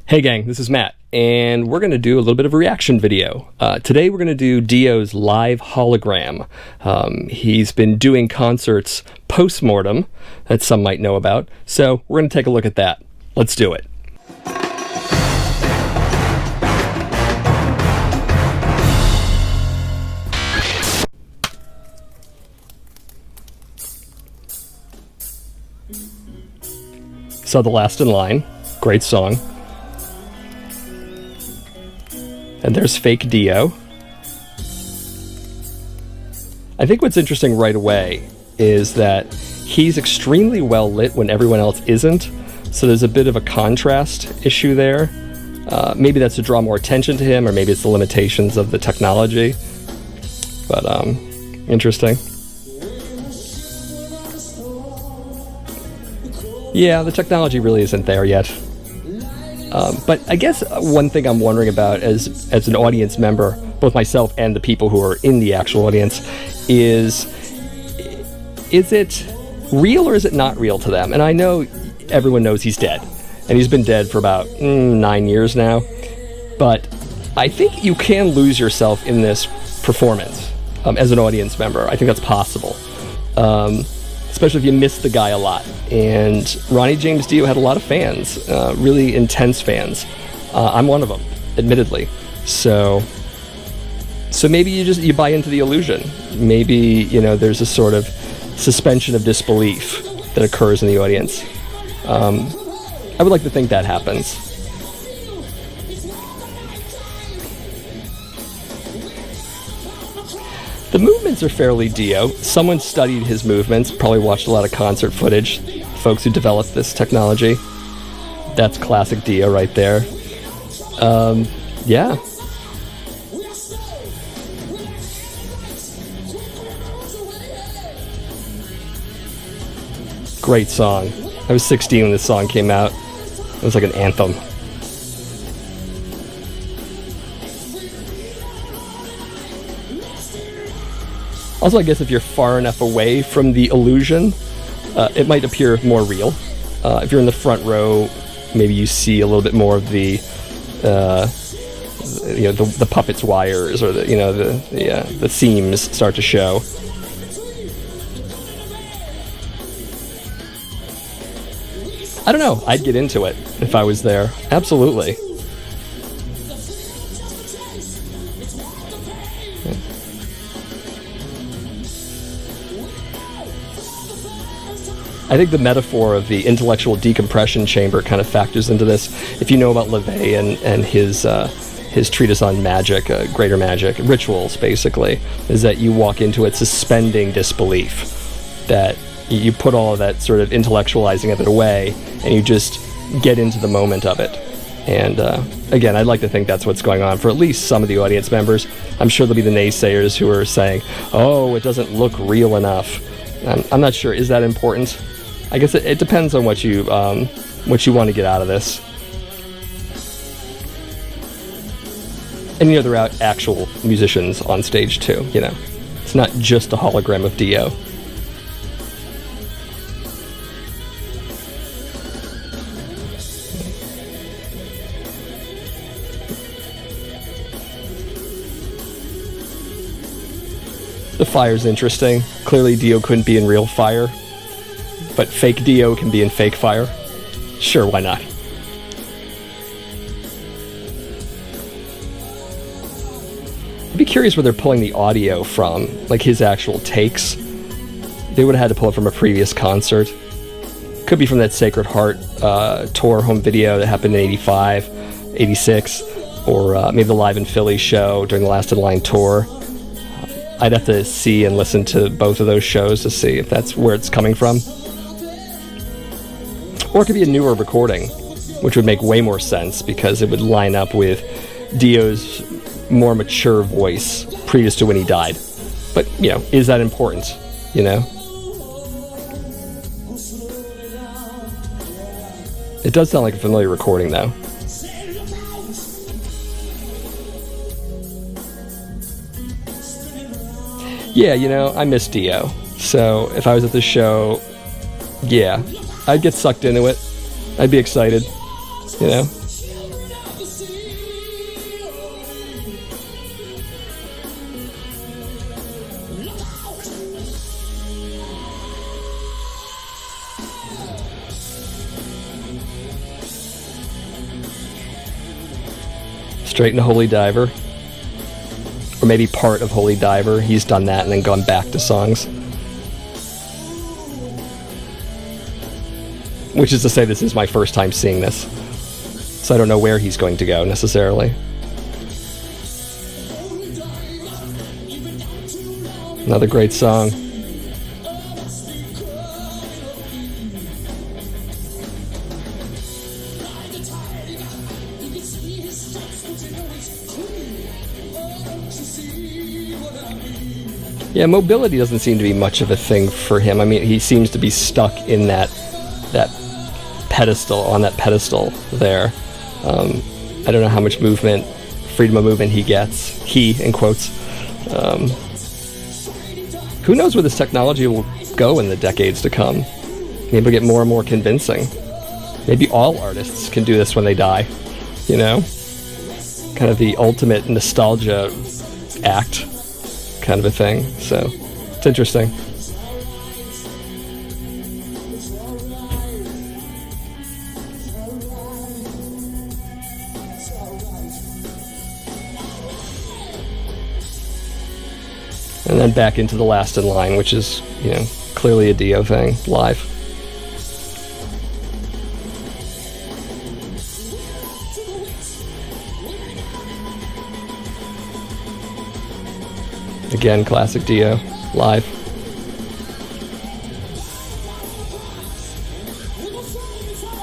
Hey gang, this is Matt, and we're going to do a little bit of a reaction video. Today we're going to do Dio-'s live hologram. He's been doing concerts post-mortem that some might know about, so we're going to take a look at that. Let's do it. So The Last in Line, great song. And there's fake Dio. I think what's interesting right away is that he's extremely well lit when everyone else isn't, so there's a bit of a contrast issue there. Maybe that's to draw more attention to him, or maybe it's the limitations of the technology. But, interesting. Yeah, the technology really isn't there yet. But I guess one thing I'm wondering about as an audience member, both myself and the people who are in the actual audience, is it real or is it not real to them? And I know everyone knows he's dead, and he's been dead for about 9 years now, but I think you can lose yourself in this performance as an audience member. I think that's possible. Especially if you miss the guy a lot. And Ronnie James Dio had a lot of fans, really intense fans. I'm one of them, admittedly. So maybe you buy into the illusion. Maybe, there's a sort of suspension of disbelief that occurs in the audience. I would like to think that happens. The movements are fairly Dio. Someone studied his movements, probably watched a lot of concert footage, folks who developed this technology. That's classic Dio right there. Yeah. Great song. I was 16 when this song came out. It was like an anthem. Also, I guess if you're far enough away from the illusion, it might appear more real. If you're in the front row, maybe you see a little bit more of the puppet's wires, or the seams start to show. I don't know. I'd get into it if I was there. Absolutely. I think the metaphor of the intellectual decompression chamber kind of factors into this. If you know about LaVey and his treatise on magic, greater magic, rituals, basically, is that you walk into it suspending disbelief, that you put all of that sort of intellectualizing of it away, and you just get into the moment of it. And again, I'd like to think that's what's going on for at least some of the audience members. I'm sure there'll be the naysayers who are saying, oh, it doesn't look real enough. I'm not sure. Is that important? I guess it depends on what you want to get out of this. And there are actual musicians on stage too. It's not just a hologram of Dio. The fire's interesting. Clearly Dio couldn't be in real fire, but fake Dio can be in fake fire. Sure, why not? I'd be curious where they're pulling the audio from, like his actual takes. They would have had to pull it from a previous concert. Could be from that Sacred Heart tour home video that happened in 85, 86, or maybe the Live in Philly show during the Last in Line tour. I'd have to see and listen to both of those shows to see if that's where it's coming from. Or it could be a newer recording, which would make way more sense because it would line up with Dio's more mature voice previous to when he died. But, is that important? It does sound like a familiar recording, though. Yeah, I miss Dio. So if I was at the show, yeah, I'd get sucked into it. I'd be excited, Straight into Holy Diver. Or maybe part of Holy Diver. He's done that and then gone back to songs. Which is to say, this is my first time seeing this. So I don't know where he's going to go, necessarily. Another great song. Yeah, mobility doesn't seem to be much of a thing for him. I mean, he seems to be stuck in that pedestal, on that pedestal there. I don't know how much movement, freedom of movement he gets. He, in quotes. Who knows where this technology will go in the decades to come? Maybe it'll get more and more convincing. Maybe all artists can do this when they die, you know? Kind of the ultimate nostalgia act kind of a thing. So, it's interesting. And then back into The Last in Line, which is, you know, clearly a Dio thing, live. Again, classic Dio, live.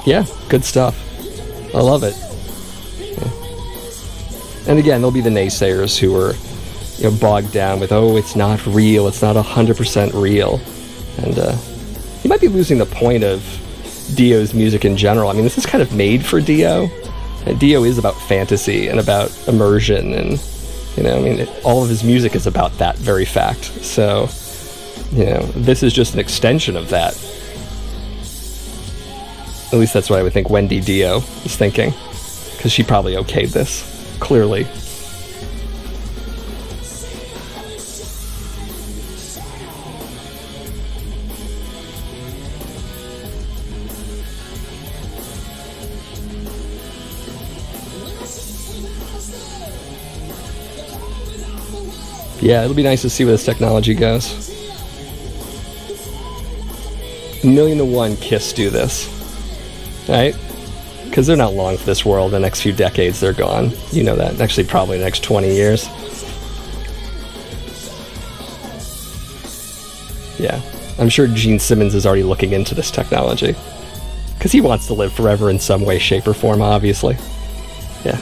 Yeah, good stuff. I love it. Yeah. And again, there'll be the naysayers who are, you know, bogged down with, oh, it's not real, it's not 100% real. And you might be losing the point of Dio's music in general. I mean, this is kind of made for Dio. And Dio is about fantasy and about immersion, and, you know, I mean, all of his music is about that very fact. So, you know, this is just an extension of that. At least that's what I would think Wendy Dio is thinking, because she probably okayed this, clearly. Yeah, it'll be nice to see where this technology goes. 1,000,001 Kiss do this. Right? Because they're not long for this world. The next few decades, they're gone. You know that. Actually, probably the next 20 years. Yeah. I'm sure Gene Simmons is already looking into this technology. Because he wants to live forever in some way, shape, or form, obviously. Yeah.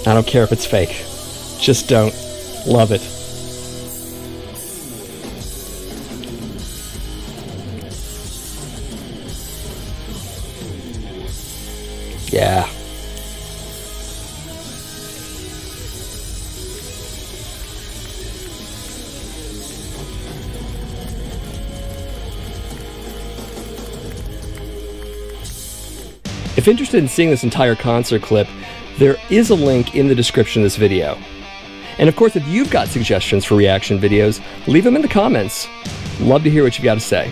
I don't care if it's fake. Just don't. Love it. Yeah. If interested in seeing this entire concert clip, there is a link in the description of this video. And of course, if you've got suggestions for reaction videos, leave them in the comments. Love to hear what you've got to say.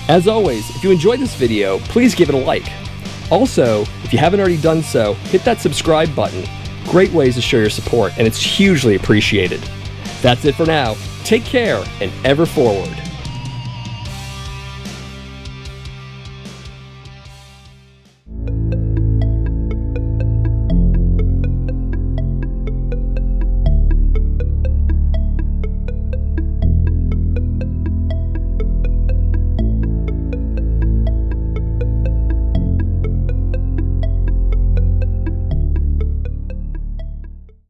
As always, if you enjoyed this video, please give it a like. Also, if you haven't already done so, hit that subscribe button. Great ways to show your support, and it's hugely appreciated. That's it for now. Take care, and ever forward.